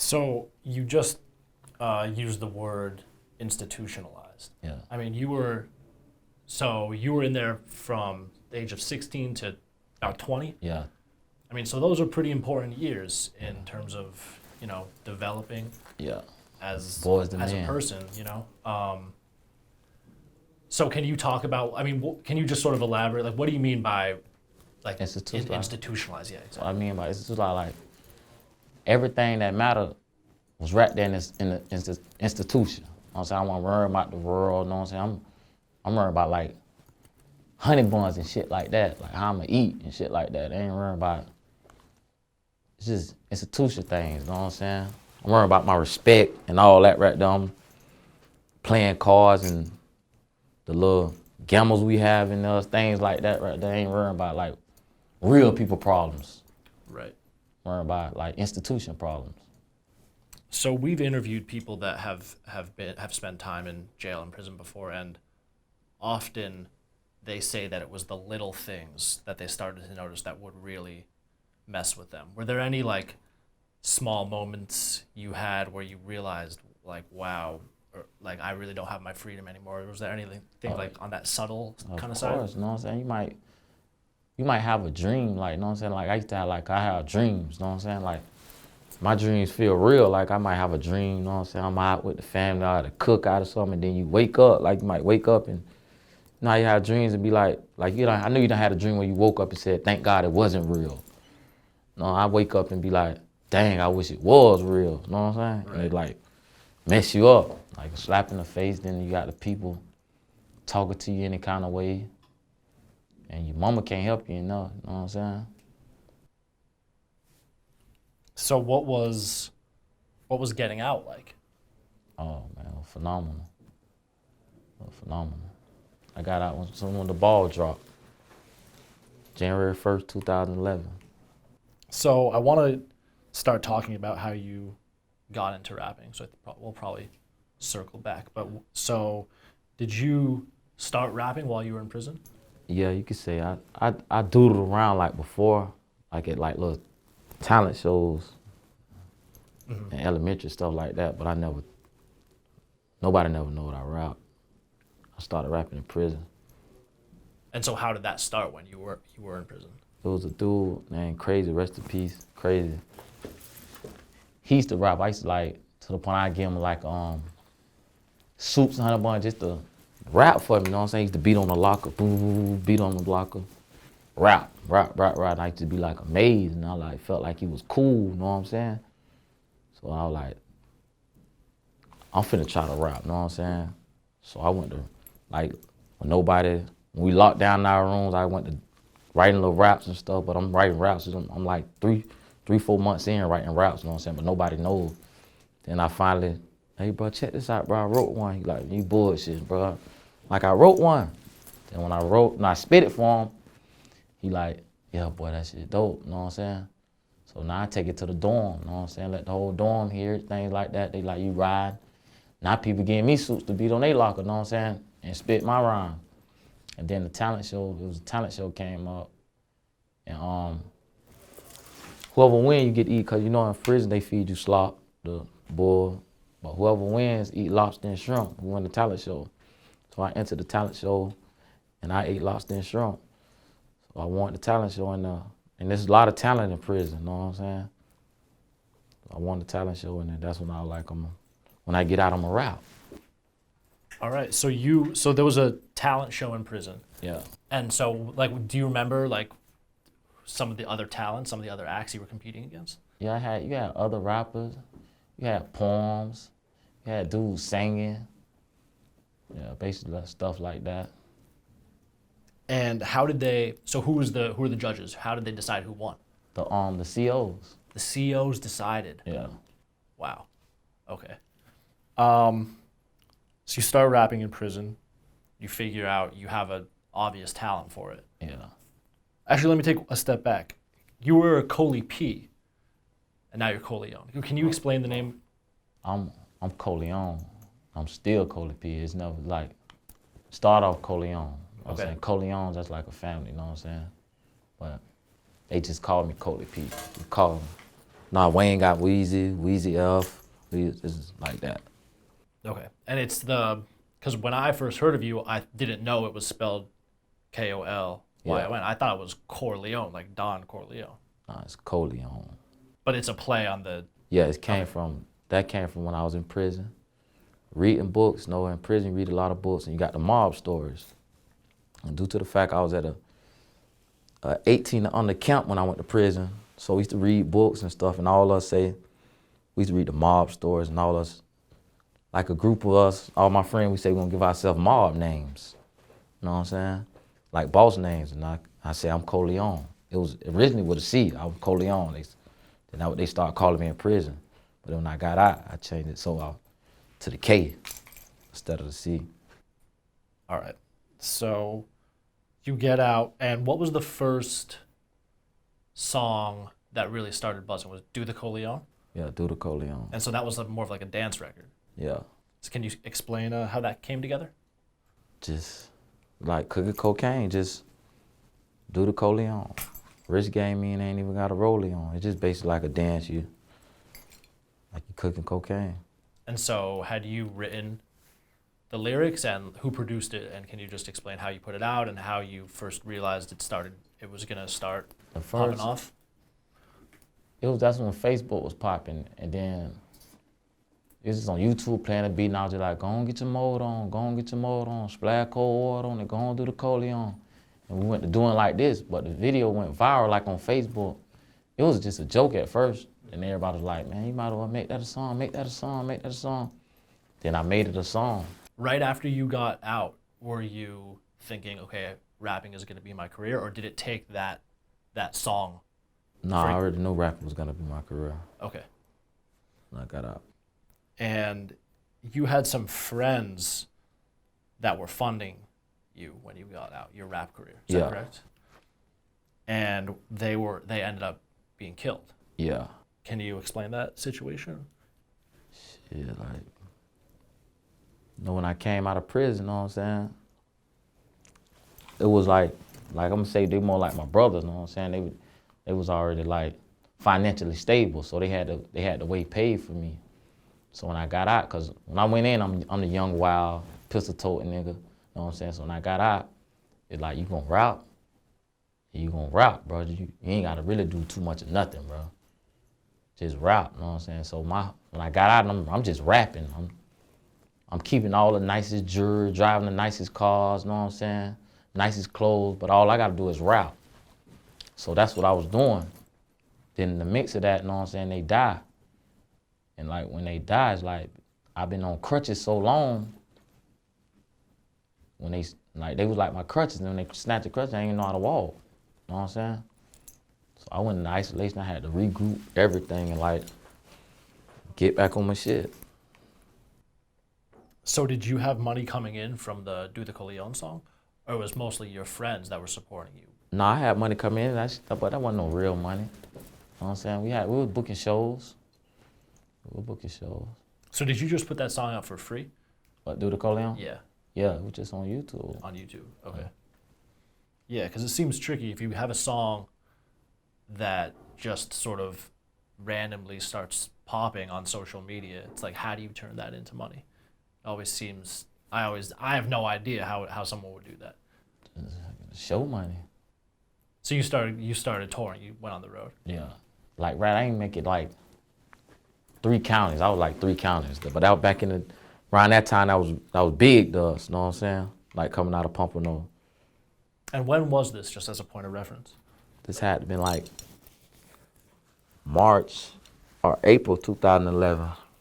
So you just used the word institutionalized. Yeah. I mean, you were in there from the age of 16 to about 20. Yeah. I mean, so those are pretty important years in terms of, developing Yeah. as Boys to as a men. person. So can you talk about, I mean, can you just sort of elaborate, like, what do you mean by, like, institutionalized? Yeah, What exactly. I mean by it's just like everything that mattered was right there in the institution. You know what I'm saying? I wasn't worried about the world, you know what I'm saying? I'm worried about like honey buns and shit like that, like how I'm gonna eat and shit like that. I ain't worried about it's just institution things, you know what I'm saying? I'm worried about my respect and all that right there. I'm playing cards and the little gambles we have and those things like that right there. I ain't worrying about like real people problems. Right. Worrying about like institution problems. So we've interviewed people that have spent time in jail and prison before, and often they say that it was the little things that they started to notice that would really mess with them. Were there any like small moments you had where you realized like, wow, or like I really don't have my freedom anymore? Was there anything like on that subtle kind of side? Of course, you know what I'm saying? You might have a dream, like, you know what I'm saying? Like I used to have like I have dreams, you know what I'm saying? Like my dreams feel real. Like I might have a dream, you know what I'm saying? I'm out with the family, I had a cookout or something, and then you wake up, like you might wake up and now you have dreams and be like I know you done had a dream where you woke up and said, thank God it wasn't real. No, I wake up and be like, dang, I wish it was real. You know what I'm saying? Right. And it like mess you up, like a slap in the face. Then you got the people talking to you any kind of way, and your mama can't help you, you know what I'm saying? So what was getting out like? Oh man, phenomenal. Phenomenal. I got out when the ball dropped. January 1st, 2011. So I want to start talking about how you got into rapping. So we'll probably circle back. But so, did you start rapping while you were in prison? Yeah, you could say I doodled around like before, like at like little talent shows and elementary stuff like that, but nobody never knew that I rap. I started rapping in prison. And so how did that start when you were in prison? There was a dude named Crazy, rest in peace, Crazy. He used to rap. I used to like, to the point I give him like soups and honey bun just to rap for me, you know what I'm saying? He used to beat on the locker, boom, boom, boom, beat on the locker, rap. And I used to be like amazed, and I like felt like he was cool, you know what I'm saying? So I was like, I'm finna try to rap, you know what I'm saying? So I went to, like, when we locked down our rooms, I went to writing little raps and stuff, but I'm writing raps. I'm like 4 months in writing raps, you know what I'm saying? But nobody knows. Then I finally, hey bro, check this out, bro, I wrote one. He like, you bullshit, bro. Like I wrote one. Then when I spit it for him, he like, yeah, boy, that shit dope, you know what I'm saying? So now I take it to the dorm, you know what I'm saying? Let the whole dorm hear it, things like that. They like, you ride. Now people giving me suits to beat on their locker, you know what I'm saying? And spit my rhyme. And then the talent show came up. And whoever wins, you get to eat, because you know in prison they feed you slop, the bull. But whoever wins, eat lobster and shrimp, who won the talent show. So I entered the talent show and I ate lobster and shrimp. So I won the talent show and there's a lot of talent in prison, you know what I'm saying? I won the talent show and then that's when I was like, when I get out, I'm a rap. All right. So there was a talent show in prison. Yeah. And so like, do you remember like some of the other talents, some of the other acts you were competing against? Yeah, you had other rappers, you had poems, you had dudes singing, yeah, basically stuff like that. And who were the judges? How did they decide who won? The COs. The COs decided. Yeah. Wow. Okay. So you start rapping in prison. You figure out you have an obvious talent for it. Yeah. Actually, let me take a step back. You were a Kolyon P, and now you're Kolyon. Can you explain the name? I'm Kolyon. I'm still Kolyon P. It's never like, start off Kolyon. You know what I'm saying? Kolyons, that's like a family, you know what I'm saying? But they just call me Kolyon P. Nah, Wayne got Wheezy, Wheezy F. It's like that. Okay. And it's because when I first heard of you, I didn't know it was spelled Kolyon. Yeah. I thought it was Corleone, like Don Corleone. Nah, it's Kolyon. But it's a play on the. Yeah, it came Okay. from when I was in prison. Reading books, in prison you read a lot of books and you got the mob stories. And due to the fact I was at a 18 and under camp when I went to prison, so we used to read books and stuff, and all of us we used to read the mob stories, and all of us, like a group of us, all my friends, we say we're gonna give ourselves mob names. You know what I'm saying? Like boss names, and I say I'm Kolyon. It was originally with a C, I was Kolyon. Then they started calling me in prison. But when I got out, I changed it to the K instead of the C. All right. So you get out, and what was the first song that really started buzzing? Was Do the Kolyon? Yeah, do the Kolyon. And so that was more of like a dance record. Yeah, So can you explain how that came together? just like cooking cocaine, just do the Kolyon. Rich game mean ain't even got a rollie on. It's just basically like a dance, like you cooking cocaine. And so had you written the lyrics and who produced it? And can you just explain how you put it out and how you first realized it was going to start The popping first, off? that's when Facebook was popping, and then it was just on YouTube playing a beat, and I was just like, go on get your mode on, splash cold water on it, go on do the Kolyon. And we went to doing like this, but the video went viral like on Facebook. It was just a joke at first, and everybody was like, man, you might as well make that a song, make that a song, make that a song. Then I made it a song. Right after you got out, were you thinking, okay, rapping is going to be my career, or did it take that song? No, I already knew rapping was gonna be my career Okay. when I got out. And you had some friends that were funding you when you got out, your rap career. Is that Yeah. correct? And they ended up being killed. Yeah. Can you explain that situation? Yeah, like, when I came out of prison, you know what I'm saying? It was like I'm gonna say they more like my brothers, you know what I'm saying? They was already like financially stable, so they had the way paid for me. So when I got out, cause when I went in, I'm the young, wild, pistol-toting nigga, you know what I'm saying? So when I got out, it's like, you gonna rap? You gonna rap, bro. You ain't gotta really do too much of nothing, bro. Just rap, you know what I'm saying? So when I got out, I'm just rapping. I'm keeping all the nicest jewelry, driving the nicest cars, you know what I'm saying? Nicest clothes, but all I gotta do is rap. So that's what I was doing. Then in the mix of that, you know what I'm saying, they die. And like when they die, it's like, I've been on crutches so long, when they was like my crutches, and when they snatched the crutches, I didn't even know how to walk. You know what I'm saying? So I went into isolation, I had to regroup everything and like, get back on my shit. So did you have money coming in from the Do the Kolyon song? Or it was mostly your friends that were supporting you? No, I had money coming in, but that wasn't no real money. You know what I'm saying? We were booking shows. So did you just put that song out for free? What, Do the Kolyon? Yeah. Yeah, it was just on YouTube. On YouTube. Okay. Yeah, because it seems tricky if you have a song that just sort of randomly starts popping on social media. It's like, how do you turn that into money? It always seems. I have no idea how someone would do that. Show money. So you started touring. You went on the road. Yeah. Like, right, I ain't make it like 3 counties. I was like 3 counties. But that was back around that time, that was big to us, you know what I'm saying? Like coming out of Pompano. And when was this, just as a point of reference? This had to been like March or April 2011.